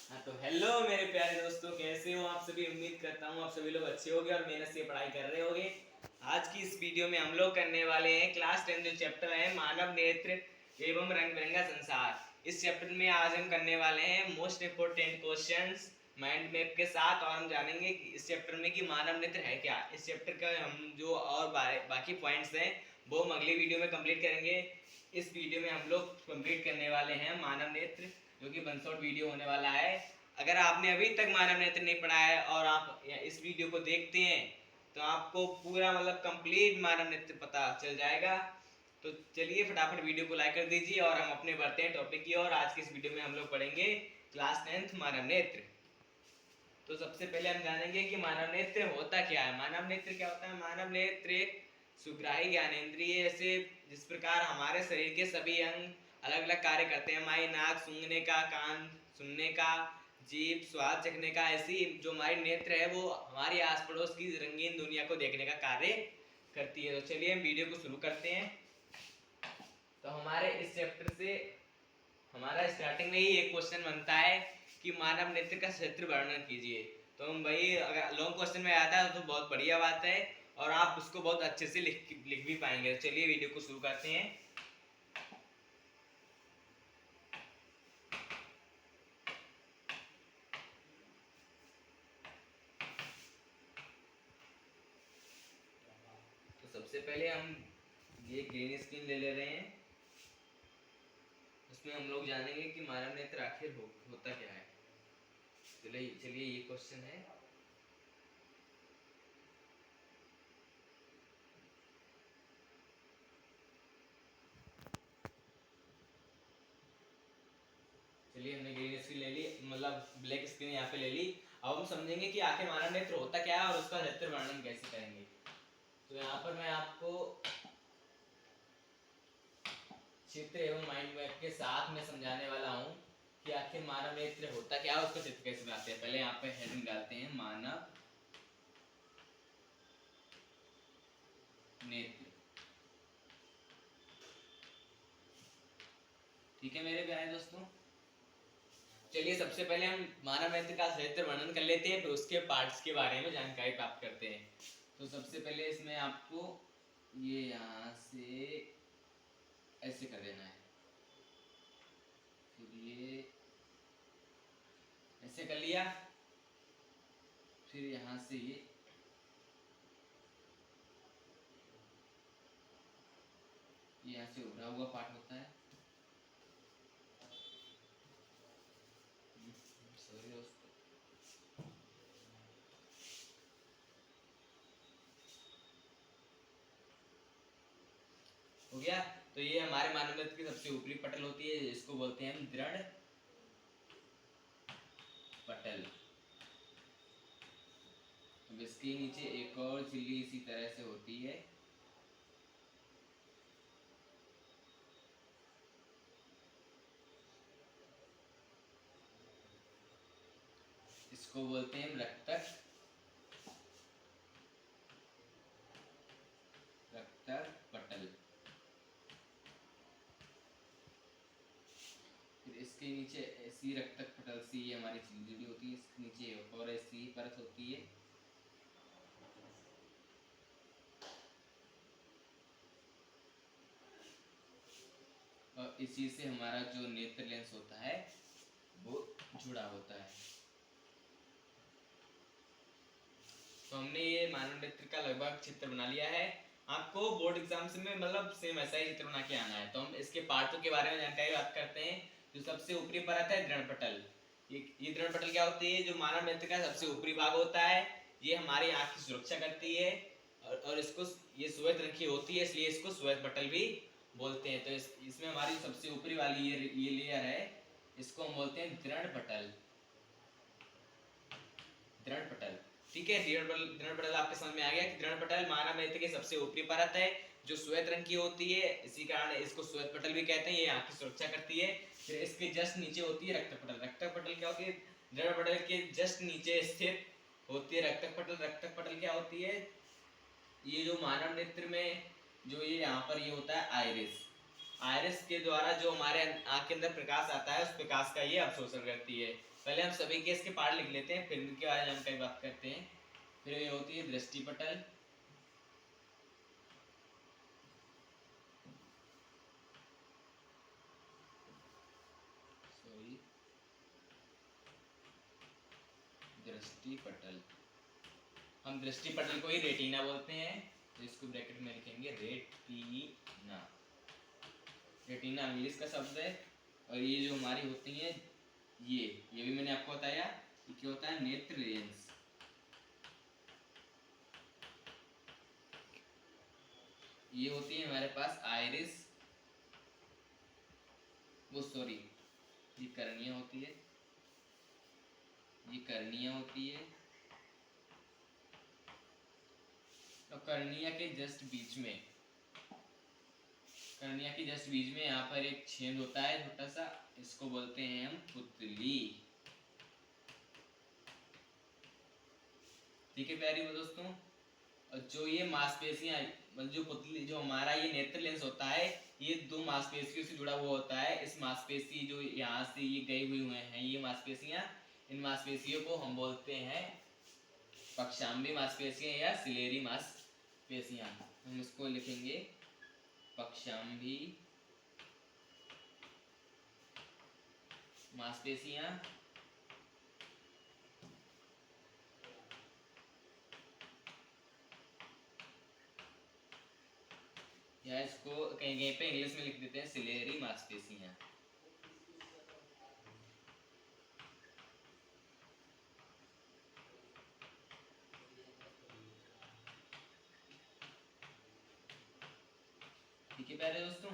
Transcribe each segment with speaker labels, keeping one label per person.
Speaker 1: हाँ तो हेलो मेरे प्यारे दोस्तों, कैसे हो आप सभी। उम्मीद करता हूँ आप सभी लोग अच्छे होंगे और मेहनत से पढ़ाई कर रहे होंगे। आज की इस वीडियो में हम लोग करने वाले हैं क्लास 10 जो चैप्टर है मानव नेत्र एवं रंग बिरंगा संसार। इस चैप्टर में आज हम करने वाले हैं most important questions mind map के साथ, और हम जानेंगे कि इस चैप्टर में कि मानव नेत्र है क्या। इस चैप्टर का हम जो और बाकी पॉइंट्स हैं वो हम अगली वीडियो में कंप्लीट करेंगे। इस वीडियो में हम लोग कंप्लीट करने वाले हैं मानव नेत्र, जो कि वन शॉट वीडियो होने वाला है। अगर आपने अभी तक मानव नेत्र नहीं पढ़ा है और आप इस वीडियो को देखते हैं तो आपको पूरा मतलब कंप्लीट मानव नेत्र पता चल जाएगा। तो चलिए फटाफट वीडियो को लाइक कर दीजिए और हम अपने बढ़ते हैं टॉपिक की ओर। आज की इस वीडियो में हम लोग पढ़ेंगे क्लास 10th मानव नेत्र। तो सबसे पहले हम जानेंगे कि मानव नेत्र होता क्या है। मानव नेत्र क्या होता है। मानव नेत्र एक सुग्राही ज्ञानेंद्रिय से जिस प्रकार हमारे शरीर के सभी अंग अलग अलग कार्य करते हैं, हमारी नाक सूंघने का, कान सुनने का, जीभ स्वाद चखने का, ऐसी जो हमारी नेत्र है वो हमारी आस पड़ोस की रंगीन दुनिया को देखने का कार्य करती है। तो चलिए हम वीडियो को शुरू करते हैं। तो हमारे इस चैप्टर से हमारा स्टार्टिंग में ही एक क्वेश्चन बनता है कि मानव नेत्र का क्षेत्र वर्णन कीजिए। तो हम भाई अगर लॉन्ग क्वेश्चन में आता है तो बहुत बढ़िया बात है और आप उसको बहुत अच्छे से लिख भी पाएंगे। तो चलिए वीडियो को शुरू करते हैं। तो सबसे पहले हम ये ग्रीन स्क्रीन ले रहे हैं। उसमें हम लोग जानेंगे कि मानव नेत्र आखिर होता क्या है। चलिए चलिए ये क्वेश्चन है। चलिए हमने ग्रीन स्क्रीन ले ली, मतलब ब्लैक स्क्रीन यहाँ पे ले ली। अब हम समझेंगे कि आखिर मानव नेत्र होता क्या है और उसका क्षेत्र वर्णन कैसे करेंगे। तो यहाँ पर मैं आपको चित्र एवं माइंड मैप के साथ में समझाने वाला हूँ कि आखिर मानव नेत्र होता क्या है, उसका चित्र कैसे बनाते हैं। पहले यहाँ पे हेडिंग डालते हैं मानव नेत्र। ठीक है मेरे प्यारे दोस्तों, चलिए सबसे पहले हम मानव नेत्र का क्षेत्र वर्णन कर लेते हैं, फिर उसके पार्ट्स के बारे में जानकारी प्राप्त करते हैं। तो सबसे पहले इसमें आपको ये यहाँ से ऐसे कर देना है, फिर ये ऐसे कर लिया, फिर यहाँ से ये यहाँ से उभरा हुआ पार्ट होता है। सॉरी दोस्तों, हो गया। तो ये हमारे मानव नेत्र की सबसे ऊपरी पटल होती है, इसको बोलते हैं हम दृढ़ पटल। अब इसके नीचे एक और झिल्ली इसी तरह से होती है। इसको बोलते हैं रक्तक पटल। फिर इसके नीचे ऐसी रक्तक पटल सी ये हमारी झिल्ली होती है, इसके नीचे और ऐसी परत होती है। और इसी से हमारा जो नेत्र लेंस होता है वो जुड़ा होता है। तो हमने ये मानव नेत्र का लगभग चित्र बना लिया है। आपको बोर्ड एग्जाम से में मतलब सेम ऐसा ही चित्र बना के आना है। तो हम इसके पार्टों के बारे में जानकारी बात करते हैं। जो सबसे ऊपरी परत है दृढ़ पटल। ये दृढ़ पटल क्या होती है। जो मानव नेत्र का सबसे ऊपरी भाग होता है, ये हमारी आँख की सुरक्षा करती है और इसको ये श्वेत रंग की होती है, इसलिए इसको श्वेत पटल भी बोलते हैं। तो इसमें हमारी सबसे ऊपरी वाली ये लेयर है, इसको हम बोलते हैं दृढ़ पटल। दृढ़ पटल, ठीक है। दृढ़ पटल आपके समझ में आ गया कि दृढ़ पटल मानव नेत्र की सबसे ऊपरी परत है जो श्वेत रंग की होती है, इसी कारण इसको श्वेत पटल भी कहते हैं। ये आँख की सुरक्षा करती है। फिर इसके जस्ट नीचे होती है रक्तक पटल। रक्तक पटल क्या होती है। दृढ़ पटल के जस्ट नीचे स्थित होती है रक्तक पटल। रक्तक पटल क्या होती है। ये जो मानव नेत्र में जो ये यहाँ पर ये होता है आइरिस, आयरिस के द्वारा जो हमारे आँख के अंदर प्रकाश आता है, उस प्रकाश का ये अवशोषण करती है। पहले हम सभी के इसके पार्ट लिख लेते हैं, फिर इनके बारे में हम कई बात करते हैं। फिर ये होती है दृष्टि पटल, सॉरी, दृष्टि पटल। हम दृष्टि पटल को ही रेटिना बोलते हैं, तो इसको ब्रैकेट में लिखेंगे रेटिना। रेटिना इंग्लिश का शब्द है। और ये जो हमारी होती हैं, ये भी मैंने आपको बताया, ये क्या होता है, नेत्र लेंस। ये होती है हमारे पास आइरिस, वो सॉरी, ये कर्निया होती है, ये कर्निया होती है। और कर्निया के जस्ट बीच में, कर्निया के जस्ट बीच में यहाँ पर एक छेद होता है छोटा सा, इसको बोलते हैं हम पुतली। ठीक है प्यारे दोस्तों। और जो ये मांसपेशियां, जो पुतली, जो हमारा ये नेत्र लेंस होता है, ये दो मांसपेशियों से जुड़ा हुआ होता है। इस मांसपेशी जो यहाँ से ये गए हुए हैं, ये मांसपेशियां, इन मांसपेशियों को हम बोलते हैं पक्षाम्बी मांसपेशियां या सिलेरी मांसपेशियां। हम इसको लिखेंगे पक्षाम्बी मांसपेशियां या इसको कहीं कहीं पे इंग्लिश में लिख देते हैं सिलेरी मांसपेशियां। ठीक है प्यारे दोस्तों।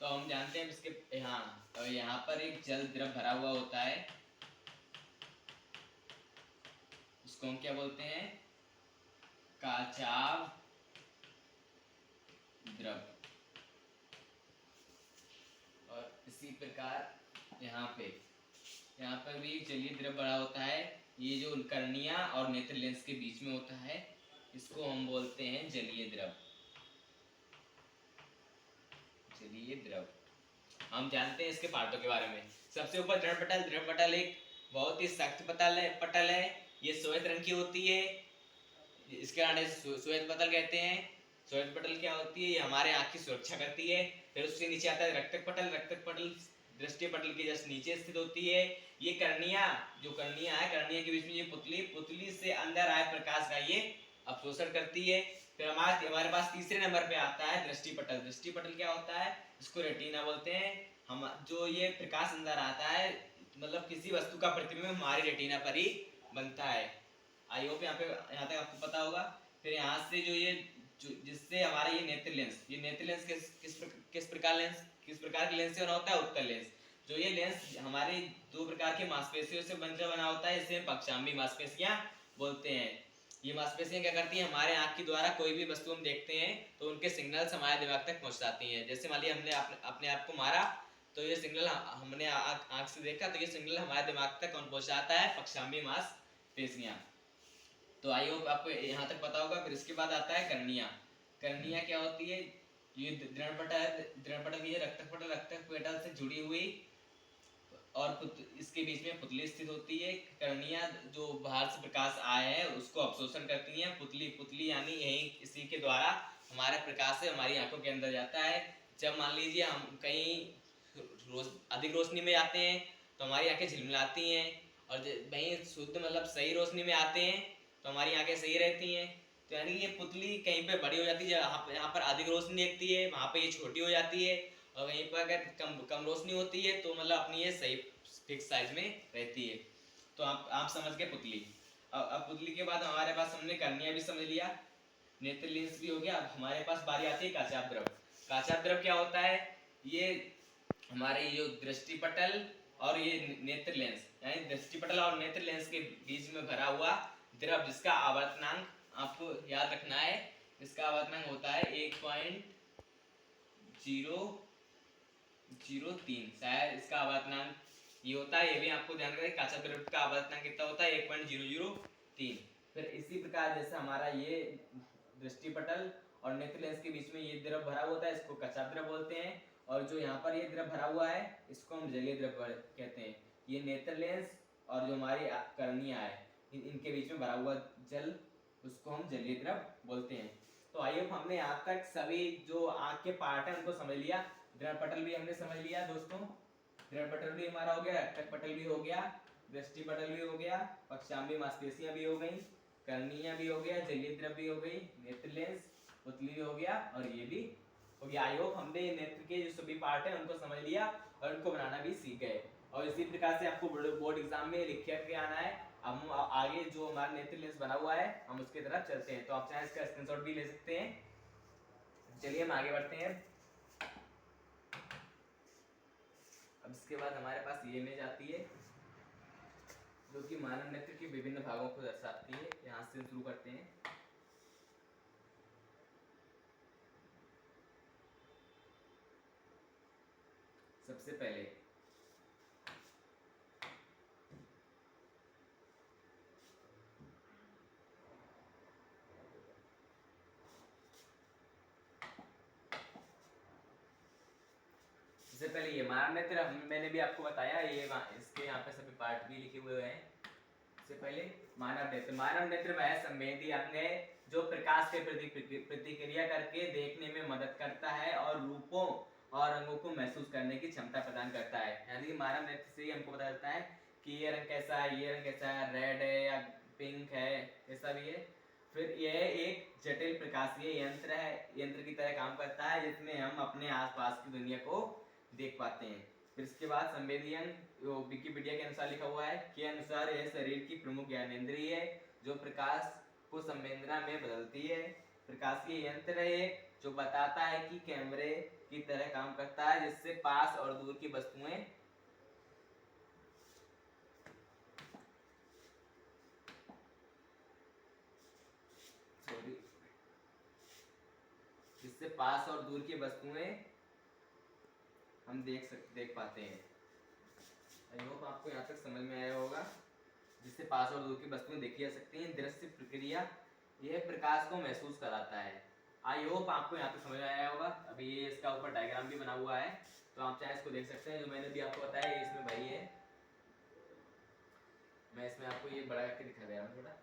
Speaker 1: तो हम जानते हैं इसके यहाँ पर एक जल द्रव भरा हुआ होता है, उसको हम क्या बोलते हैं, काचाभ द्रव। और इसी प्रकार यहाँ पर भी एक जलीय द्रव भरा होता है। ये जो कर्निया और नेत्र लेंस के बीच में होता है, इसको हम बोलते हैं जलीय द्रव। जलीय द्रव हम जानते हैं इसके पार्टों के बारे में। सबसे ऊपर दृढ़ पटल। दृढ़ पटल एक बहुत ही सख्त पटल है। ये श्वेत रंग की होती है, इसके कारण श्वेत पटल कहते हैं। श्वेत पटल क्या होती है, ये हमारे आँख की सुरक्षा करती है। फिर उससे नीचे आता है रक्तक पटल। रक्तक पटल दृष्टि पटल के जस्ट नीचे स्थित होती है। ये कर्निया, जो कर्निया है, कर्निया के बीच में ये पुतली से अंदर आए प्रकाश का ये अवशोषण करती है। फिर हमारे पास तीसरे नंबर पे आता है दृष्टि पटल। दृष्टि पटल क्या होता है, इसको रेटिना बोलते हैं। हम जो ये प्रकाश अंदर आता है, मतलब किसी वस्तु का प्रतिबिंब हमारे रेटिना पर ही बनता है। आई होप यहाँ तक आपको पता होगा। फिर यहाँ से जो ये जिससे हमारा ये नेत्र लेंस किस प्रकार के लेंस से बना होता है, उत्तल लेंस। जो ये लेंस हमारे दो प्रकार के मांसपेशियों से बना होता है, इसे पक्षाम्बी मांसपेशियां बोलते हैं। ये मांसपेशियां क्या करती हैं, हमारे आँख के द्वारा कोई भी वस्तु हम देखते हैं तो उनके सिग्नल्स हमारे दिमाग तक पहुंचाती हैं। जैसे मान लिया हमने अपने आप को मारा, तो ये सिग्नल हमने आँख से देखा, तो ये सिग्नल हमारे दिमाग तक कौन पहुंचाता है, पक्षाम्बी मांसपेशियां। तो आई होप आपको यहाँ तक पता होगा। फिर इसके बाद आता है कर्निया। कर्निया क्या होती है, ये दृढ़ पटल की रक्तक पटल से जुड़ी हुई और इसके बीच में पुतली स्थित होती है। कर्निया जो बाहर से प्रकाश आए है उसको अवशोषण करती है। पुतली यानी यही इसी के द्वारा हमारे प्रकाश से हमारी आंखों के अंदर जाता है। जब मान लीजिए हम कहीं अधिक रोशनी में आते हैं तो हमारी आंखें झिलमिलाती हैं, और वहीं शुद्ध मतलब सही रोशनी में आते हैं तो हमारी आंखें सही रहती हैं। तो यानी ये पुतली कहीं पे बड़ी हो जाती है, यहाँ पर अधिक रोशनी दिखती है, वहाँ पे ये छोटी हो जाती है। और वहीं पर अगर कम रोशनी होती है तो मतलब अपनी ये सही फिक्स साइज में रहती है। तो आप समझ गए पुतली। अब पुतली के बाद हमारे पास हमने कर्निया भी समझ लिया, नेत्र लेंस भी हो गया। अब हमारे पास बारी आती है काचाभ द्रव। काचाभ द्रव क्या होता है, ये हमारे जो दृष्टि पटल और ये नेत्र लेंस, यानी दृष्टि पटल और नेत्र लेंस के बीच में भरा हुआ द्रव, जिसका आवर्तनांक आपको याद रखना है। इसका आवर्तनांक होता है 1.003, शायद इसका आवर्तनांक ये होता है। ये भी आपको ध्यान रखना है, काचाभ द्रव का आवर्तनांक कितना होता है, 1.003। फिर इसी प्रकार जैसे हमारा ये दृष्टि पटल और नेत्र लेंस के बीच में ये द्रव भरा होता है, इसको काचाभ द्रव बोलते हैं। और जो यहाँ पर ये द्रव भरा हुआ है इसको हम जलीय द्रव कहते हैं। ये नेत्र लेंस और जो हमारी कर्निया है इनके बीच में भरा हुआ जल उसको हम जलीय द्रव बोलते हैं। तो आइए हमने यहाँ तक सभी जो आँख के पार्ट है उनको समझ लिया। दृढ़ पटल भी हमने समझ लिया दोस्तों, दृढ़ पटल भी हमारा हो गया, रक्तक पटल भी हो गया, दृष्टि पटल भी हो गया, पक्षाम्बी मांसपेशियां भी हो गई, कर्निया भी हो गया, जलीय द्रव भी हो गई, नेत्र लेंस पुतली भी हो गया और ये भी हो गया। आई होप हमने नेत्र के जो सभी पार्ट है उनको समझ लिया और उनको बनाना भी सीख गए। और इसी प्रकार से आपको बोर्ड एग्जाम में लिख के आना है। अब हम आगे जो हमारा नेत्र लेंस बना हुआ है हम उसकी तरफ चलते हैं। तो आप चाहे इसका स्क्रीनशॉट भी ले सकते हैं। चलिए हम आगे बढ़ते हैं। अब इसके बाद हमारे पास ये इमेज आती है जो कि मानव नेत्र के विभिन्न भागों को दर्शाती है। यहाँ से शुरू करते हैं। सबसे पहले ये मानव नेत्र मैंने भी आपको बताया, ये इसके यहाँ पे सभी पार्ट भी लिखे हुए हैं। सबसे पहले मानव नेत्र वह संवेदी अंग है जो प्रकाश के प्रति प्रतिक्रिया करके देखने में मदद करता है और रूपों और रंगों को महसूस करने की क्षमता प्रदान करता है। यानी कि मानव नेत्र से ही हमको पता चलता है कि ये रंग कैसा है, ये रंग कैसा है, रेड है या पिंक है, ऐसा भी है। फिर यह एक जटिल प्रकाशीय यंत्र है, यंत्र की तरह काम करता है जिसमें हम अपने आसपास की दुनिया को देख पाते हैं। फिर इसके बाद संवेदी अंग विकिपीडिया के अनुसार लिखा हुआ है के अनुसार यह शरीर की प्रमुख ज्ञानेंद्रिय है जो प्रकाश को संवेदना में बदलती है। प्रकाशीय यंत्र है जो बताता है कि कैमरे की तरह काम करता है जिससे पास और दूर की वस्तुएं जिससे पास और दूर की वस्तुएं हम देख पाते हैं। आई होप आपको यहाँ तक समझ में आया होगा। जिससे पास और दूर की वस्तुएं देखी जा सकती हैं। दृश्य प्रक्रिया यह प्रकाश को महसूस कराता है। आई होप आपको यहाँ तक समझ में आया होगा। अभी ये इसका ऊपर डायग्राम भी बना हुआ है तो आप चाहे इसको देख सकते हैं। जो मैंने भी आपको बताया ये इसमें वही है। मैं इसमें आपको ये बड़ा करके दिखा दे रहा हूँ थोड़ा,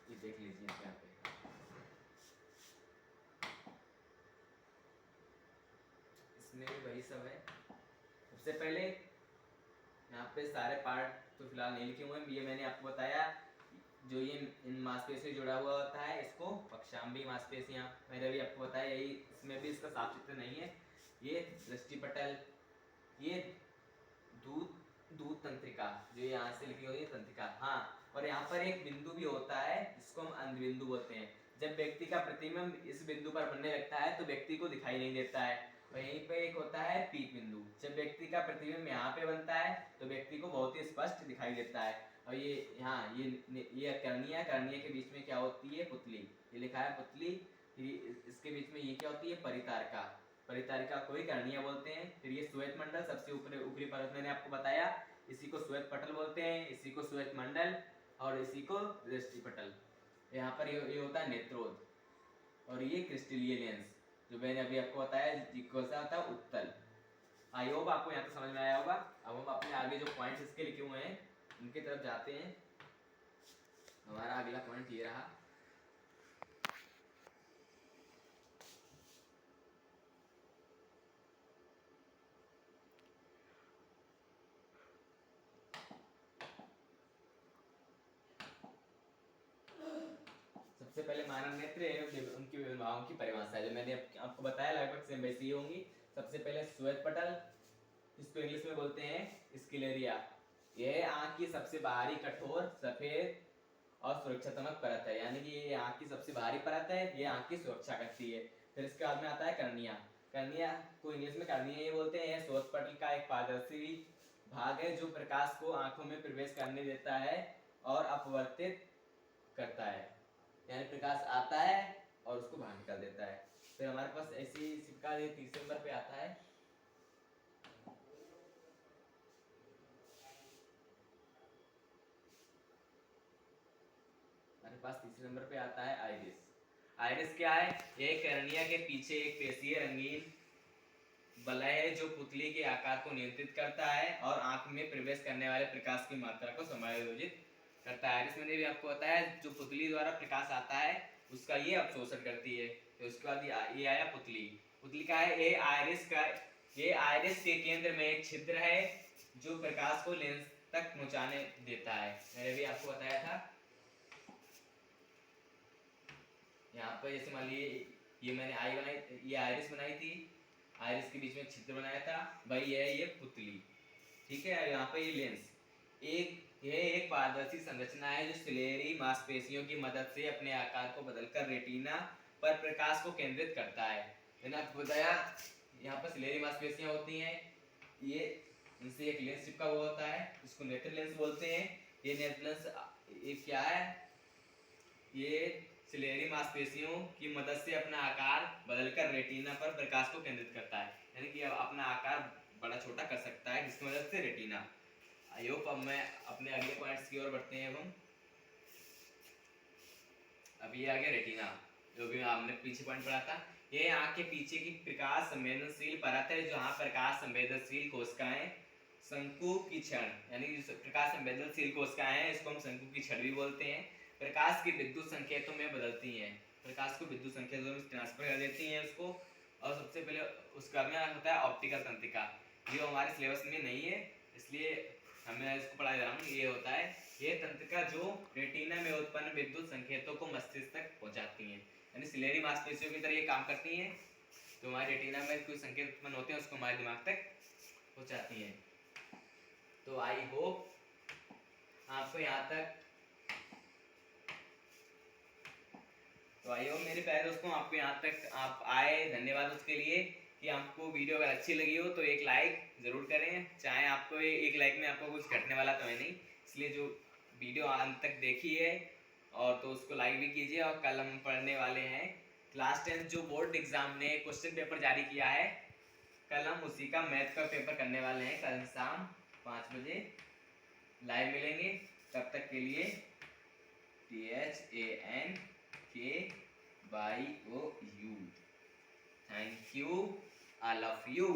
Speaker 1: ये देख लीजिए यहाँ पे। इसमें भी वही सब है। सबसे पहले यहाँ पे सारे पार्ट तो फिलहाल नहीं लिखे हुए हैं। ये मैंने आपको बताया जो ये इन मांसपेशियों से जुड़ा हुआ होता है इसको पक्षाम्बी मांसपेशियां मैंने भी आपको बताया। यही इसमें भी इसका साफ चित्र नहीं है। ये दृष्टिपटल, ये दूध तंत्रिका जो यहाँ से लिखी हुई है तंत्रिका। हाँ, और यहाँ पर एक बिंदु भी होता है जिसको हम अंधबिंदु बोलते हैं। जब व्यक्ति का प्रतिबिंब इस बिंदु पर बनने लगता है तो व्यक्ति को दिखाई नहीं देता है। वहीं पे एक होता है पीक बिंदु। जब व्यक्ति का प्रतिबिंब यहाँ पे बनता है तो व्यक्ति को बहुत ही स्पष्ट दिखाई देता है। और ये यहाँ ये कर्निया के बीच में क्या होती है पुतली, ये लिखा है पुतली। इसके बीच में ये क्या होती है परितारिका, परितारिका को ही कर्निया बोलते हैं। फिर ये श्वेत मंडल सबसे ऊपरी परत मैंने आपको बताया, इसी को श्वेत पटल बोलते हैं, इसी को श्वेत मंडल और इसी को दृष्टि पटल। यहाँ पर ये होता है नेत्रोद और ये क्रिस्टलीय लेंस जो मैंने अभी आपको बताया कौन सा होता है उत्तल। आई होप आपको यहाँ तक समझ में आया होगा। अब हम अपने आगे जो पॉइंट्स इसके लिखे हुए हैं उनकी तरफ जाते हैं। हमारा अगला पॉइंट ये रहा। सबसे पहले मानव नेत्र उनकी विभागों की परिभाषा है जो मैंने आपको बताया लगभग सेम वैसी ही होंगी। सबसे पहले श्वेत पटल, इसको इंग्लिश में बोलते हैं स्क्लेरिया। यह आंख की सबसे बाहरी कठोर सफेद और सुरक्षात्मक परत है, यानी कि ये आंख की सबसे बाहरी परत है, ये आंख की सुरक्षा करती है। फिर इसके बाद में आता है कर्निया। कर्निया को इंग्लिश में कर्निया ही बोलते हैं। श्वेत पटल का एक पारदर्शी भाग है जो प्रकाश को आंखों में प्रवेश करने देता है और अपवर्तित करता है, यानी प्रकाश आता है और उसको बाहर निकाल देता है। फिर हमारे पास ऐसी सिक्का तीसरे नंबर पे आता है। हमारे पास तीसरे नंबर पे आता है आइरिस। आइरिस क्या है? यह कर्निया के पीछे एक पेशीय रंगीन वलय है जो पुतली के आकार को नियंत्रित करता है और आंख में प्रवेश करने वाले प्रकाश की मात्रा को समायोजित करता है। आइरिस मैंने भी आपको बताया, जो पुतली द्वारा प्रकाश आता है उसका ये अवशोषण करती है। तो उसके बाद ये आया पुतली। पुतली का है ये आइरिस के केंद्र में एक छिद्र है जो प्रकाश को लेंस तक पहुंचाने देता है। मैंने भी आपको बताया था। यहाँ पर जैसे मान लीजिए ये मैंने ये आइरिस बनाई थी, आइरिस के बीच में छिद्र बनाया था भाई, ये पुतली, ठीक है। यहाँ पे ये लेंस एक पारदर्शी संरचना है जो सिलेरी मांसपेशियों की मदद से अपने आकार को बदलकर रेटिना पर प्रकाश को केंद्रित करता है। मैंने आपको बताया यहाँ पर सिलेरी मांसपेशियां होती हैं, ये इनसे एक लेंस चिपका हुआ होता है, इसको नेत्र लेंस बोलते हैं। ये नेत्र लेंस ये क्या है, ये सिलेरी मांसपेशियों की मदद से अपना आकार बदलकर रेटिना पर प्रकाश को केंद्रित करता है, यानी कि अपना आकार बड़ा छोटा कर सकता है जिसकी मदद से रेटिना। आई होप अब मैं अपने अगले पॉइंट्स की ओर बढ़ते हैं। हम अब ये आ गया रेटिना, जो भी आपने पीछे पॉइंट पढ़ा था। ये आंख के पीछे की प्रकाश संवेदनशील परत है जहाँ प्रकाश संवेदनशील कोशिकाएं शंकु की छड़, यानी प्रकाश संवेदनशील कोशिकाएं हैं, इसको हम शंकु की छड़ भी बोलते हैं, प्रकाश के विद्युत संकेतों में बदलती हैं। प्रकाश को विद्युत संकेतों में ट्रांसफर कर देती हैं उसको। और सबसे पहले उसका में होता है ऑप्टिकल तंत्रिका, जो हमारे सिलेबस में नहीं है इसलिए हमें इसको पढ़ा जा रहा हूँ। ये होता है ये तंत्रिका जो रेटिना में उत्पन्न विद्युत संकेतों को मस्तिष्क तक पहुंचाती हैं, यानी सिलेरी मांसपेशियों की तरह ये काम करती हैं। तो हमारे रेटिना में कोई संकेत उत्पन्न होते हैं उसको हमारे दिमाग तक पहुंचाती हैं। तो आई होप आपको यहाँ तक, तो आई होप मेरे प्यारे दोस्तों आपको यहाँ तक आप आए, धन्यवाद उसके लिए। कि आपको वीडियो अगर अच्छी लगी हो तो एक लाइक ज़रूर करें, चाहे आपको एक लाइक में आपको कुछ घटने वाला तो है नहीं, इसलिए जो वीडियो अंत तक देखी है और तो उसको लाइक भी कीजिए। और कल हम पढ़ने वाले हैं क्लास 10 जो बोर्ड एग्जाम ने क्वेश्चन पेपर जारी किया है, कल हम उसी का मैथ का पेपर करने वाले हैं। कल शाम 5 बजे लाइव मिलेंगे, तब तक के लिए THANKYOU, thank you, I love you.